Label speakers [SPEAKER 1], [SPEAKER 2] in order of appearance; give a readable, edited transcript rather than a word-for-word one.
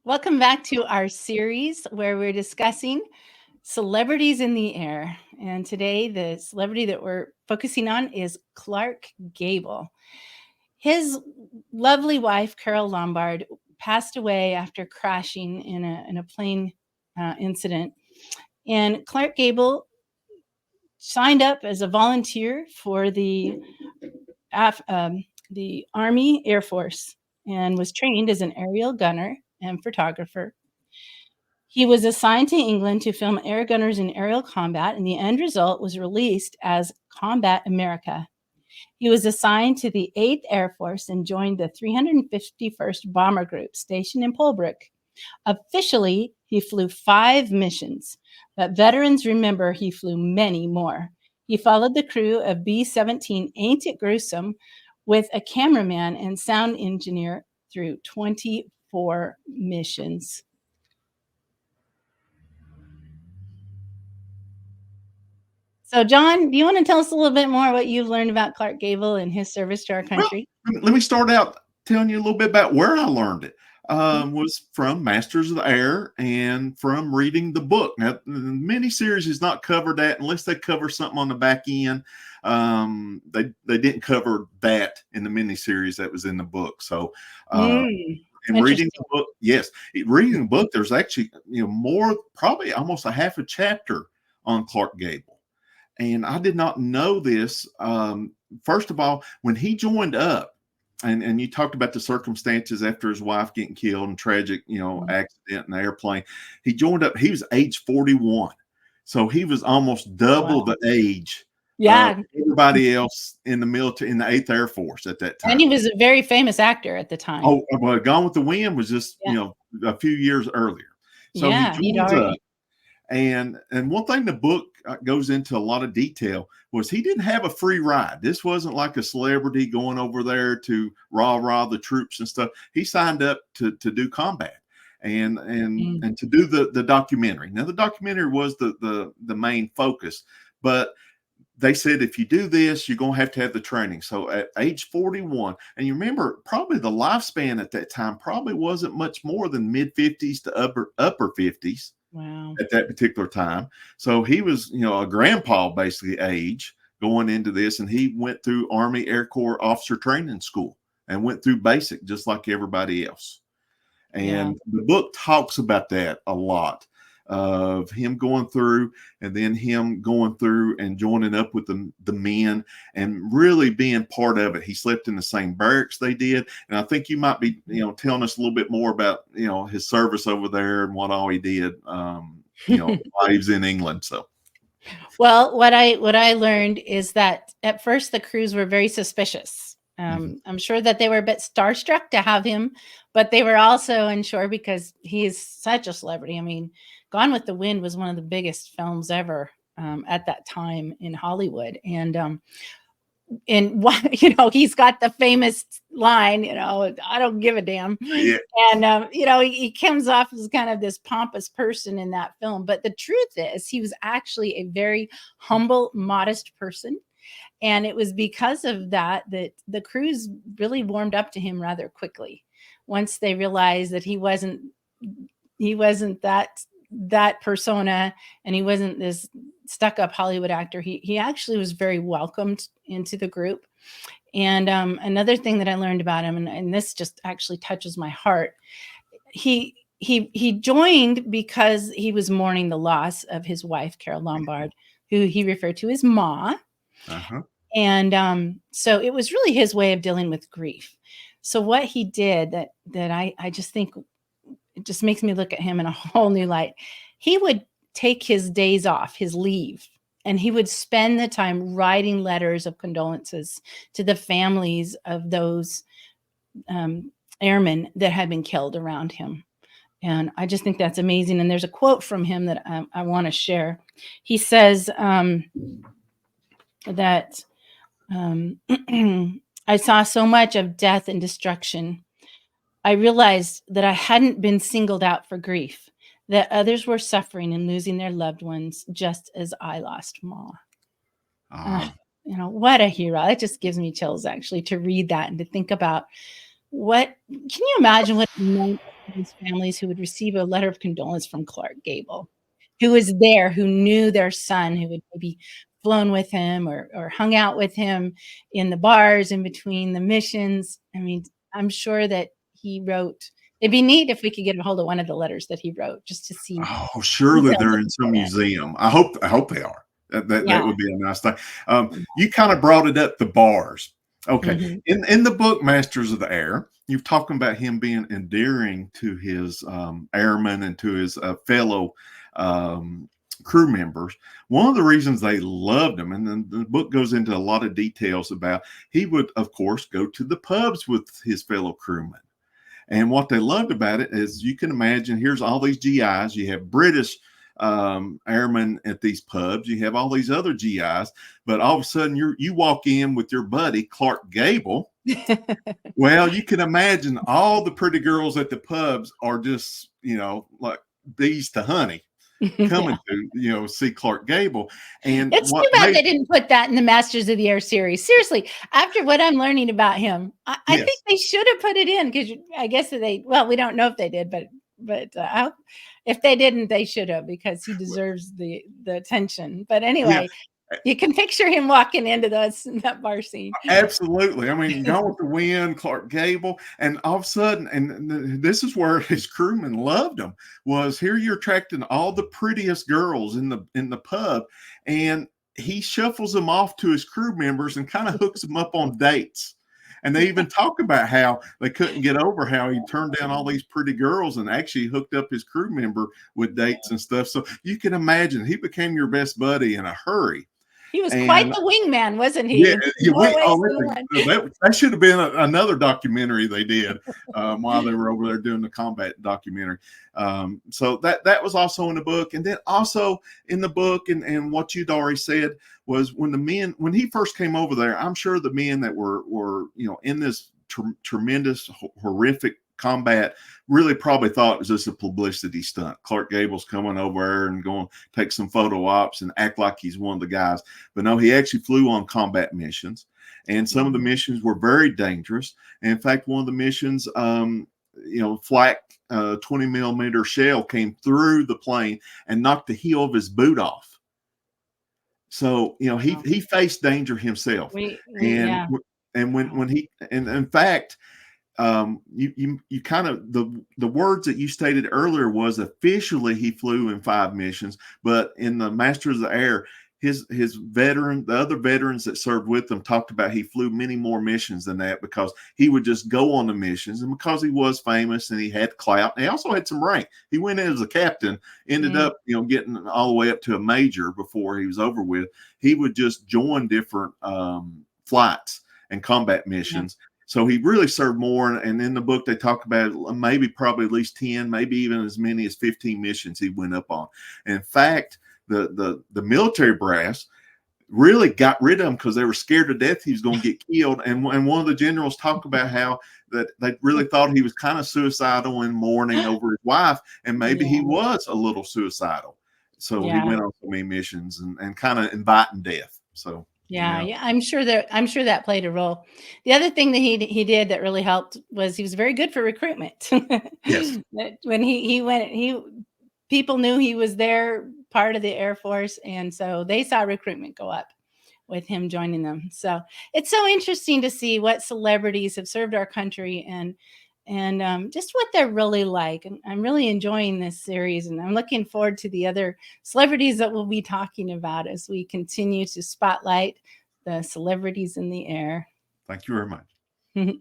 [SPEAKER 1] Welcome back to our series where we're discussing celebrities in the air. And today, the celebrity that we're focusing on is Clark Gable. His lovely wife, Carol Lombard, passed away after crashing in a plane incident. And Clark Gable signed up as a volunteer for the Army Air Force and was trained as an aerial gunner and photographer. He was assigned to England to film air gunners in aerial combat, and the end result was released as Combat America. He was assigned to the 8th Air Force and joined the 351st Bomber Group stationed in Polbrook. Officially, he flew 5 missions, but veterans remember he flew many more. He followed the crew of B-17 Ain't It Gruesome with a cameraman and sound engineer through 24 missions. So, John, do you want to tell us a little bit more what you've learned about Clark Gable and his service to our country?
[SPEAKER 2] Well, let me start out telling you a little bit about where I learned it. Was from Masters of the Air and from reading the book. Now, the miniseries has not covered that unless they cover something on the back end. They didn't cover that in the miniseries that was in the book. So, and reading the book, yes, reading the book, there's actually more, probably almost a half a chapter on Clark Gable. And I did not know this. First of all, when he joined up, and you talked about the circumstances after his wife getting killed and tragic, accident in the airplane. He joined up. He was age 41, so he was almost double the age. Everybody else in the military, in the 8th Air Force at that time.
[SPEAKER 1] And he was a very famous actor at the time.
[SPEAKER 2] Oh, well, Gone with the Wind was just a few years earlier. So he joins up. And one thing the book goes into a lot of detail was he didn't have a free ride. This wasn't like a celebrity going over there to rah the troops and stuff. He signed up to do combat and to do the documentary. Now the documentary was the main focus, but they said if you do this, you're going to have the training. So at age 41, and you remember probably the lifespan at that time probably wasn't much more than mid 50s to upper 50s.
[SPEAKER 1] Wow.
[SPEAKER 2] At that particular time. So he was, a grandpa basically age going into this. And he went through Army Air Corp officer training school and went through basic just like everybody else. And the book talks about that a lot, of him going through and then him going through and joining up with the men and really being part of it. He slept in the same barracks they did. And I think you might be, telling us a little bit more about, his service over there and what all he did, while he was in England. So.
[SPEAKER 1] Well, what I learned is that at first the crews were very suspicious. I'm sure that they were a bit starstruck to have him, but they were also unsure because he is such a celebrity. I mean, Gone with the Wind was one of the biggest films ever at that time in Hollywood. And he's got the famous line, I don't give a damn.
[SPEAKER 2] Yeah.
[SPEAKER 1] And, he comes off as kind of this pompous person in that film. But the truth is he was actually a very humble, modest person. And it was because of that the crews really warmed up to him rather quickly. Once they realized that he wasn't that persona and he wasn't this stuck-up Hollywood actor, he actually was very welcomed into the group. And another thing that I learned about him, and this just actually touches my heart, he joined because he was mourning the loss of his wife, Carol Lombard, who he referred to as Ma. And so it was really his way of dealing with grief. So what he did that I just think it just makes me look at him in a whole new light. He would take his days off, his leave, and he would spend the time writing letters of condolences to the families of those airmen that had been killed around him. And I just think that's amazing. And there's a quote from him that I want to share. He says that I saw so much of death and destruction. I realized that I hadn't been singled out for grief, that others were suffering and losing their loved ones just as I lost Ma. What a hero. It just gives me chills actually to read that and to think about can you imagine what it meant these families who would receive a letter of condolence from Clark Gable, who was there, who knew their son, who had maybe flown with him or hung out with him in the bars in between the missions. I mean, I'm sure that he wrote. It'd be neat if we could get a hold of one of the letters that he wrote just to see
[SPEAKER 2] Oh, surely
[SPEAKER 1] details
[SPEAKER 2] they're
[SPEAKER 1] that
[SPEAKER 2] in
[SPEAKER 1] he
[SPEAKER 2] some
[SPEAKER 1] put in.
[SPEAKER 2] museum. I hope they are. That
[SPEAKER 1] Yeah.
[SPEAKER 2] would be a nice thing. You kind of brought it up, the bars. Okay.
[SPEAKER 1] Mhm.
[SPEAKER 2] In the book Masters of the Air, you've talking about him being endearing to his airmen and to his fellow um, crew members. One of the reasons they loved him, and then the book goes into a lot of details about, he would, of course, go to the pubs with his fellow crewmen. And what they loved about it is, you can imagine, here's all these GIs. You have British airmen at these pubs. You have all these other GIs, but all of a sudden you walk in with your buddy Clark Gable. Well, you can imagine all the pretty girls at the pubs are just, like bees to honey,
[SPEAKER 1] Yeah.
[SPEAKER 2] coming to see Clark Gable. And
[SPEAKER 1] It's
[SPEAKER 2] what
[SPEAKER 1] too bad
[SPEAKER 2] made
[SPEAKER 1] they didn't put that in the Masters of the Air series. Seriously, after what I'm learning about him, I think
[SPEAKER 2] yes,
[SPEAKER 1] they should have put it in because I guess well, we don't know if they did, but if they didn't, they should have because he deserves the attention. But
[SPEAKER 2] yeah.
[SPEAKER 1] anyway, you can picture him walking into that bar scene.
[SPEAKER 2] Absolutely. I mean, Gone with the Wind, Clark Gable, and all of a sudden, and this is where his crewmen loved him, was here you're attracting all the prettiest girls in the pub, and he shuffles them off to his crew members and kind of hooks them up on dates. And they even talk about how they couldn't get over how he turned down all these pretty girls and actually hooked up his crew member with dates and stuff. So you can imagine he became your best buddy in a hurry.
[SPEAKER 1] He was quite
[SPEAKER 2] And
[SPEAKER 1] the wingman, wasn't
[SPEAKER 2] yeah,
[SPEAKER 1] he? In
[SPEAKER 2] yeah,
[SPEAKER 1] more ways than
[SPEAKER 2] listen,
[SPEAKER 1] one.
[SPEAKER 2] that should have been another documentary they did while they were over there doing the combat documentary. So that was also in the book, and then also in the book, and what you'd already said was, when he first came over there, I'm sure the men that were in this tremendous horrific combat really probably thought it was just a publicity stunt. Clark Gable's coming over there and going to take some photo ops and act like he's one of the guys. But no, he actually flew on combat missions. And some of the missions were very dangerous. And in fact, one of the missions, flak 20 millimeter shell came through the plane and knocked the heel of his boot off. So, he faced danger himself. And,
[SPEAKER 1] Yeah.
[SPEAKER 2] when he, and in fact, you kind of, the words that you stated earlier was, officially he flew in 5 missions, but in the Masters of the Air, his the other veterans that served with him talked about he flew many more missions than that, because he would just go on the missions, and because he was famous and he had clout, and he also had some rank. He went in as a captain, ended up getting all the way up to a major before he was over with. He would just join different flights and combat missions. So he really served more. And in the book, they talk about probably at least 10, maybe even as many as 15 missions he went up on. And in fact, the military brass really got rid of him because they were scared to death he was going to get killed. And one of the generals talked about how that they really thought he was kind of suicidal and mourning over his wife, and maybe he was a little suicidal. So he went on so many missions and kind of inviting death. So
[SPEAKER 1] Yeah, I'm sure that played a role. The other thing that he did that really helped was he was very good for recruitment.
[SPEAKER 2] yes.
[SPEAKER 1] That when he went, people knew he was there, part of the Air Force, and so they saw recruitment go up with him joining them. So it's so interesting to see what celebrities have served our country and just what they're really like. And I'm really enjoying this series, and I'm looking forward to the other celebrities that we'll be talking about as we continue to spotlight the celebrities in the air.
[SPEAKER 2] Thank you very much.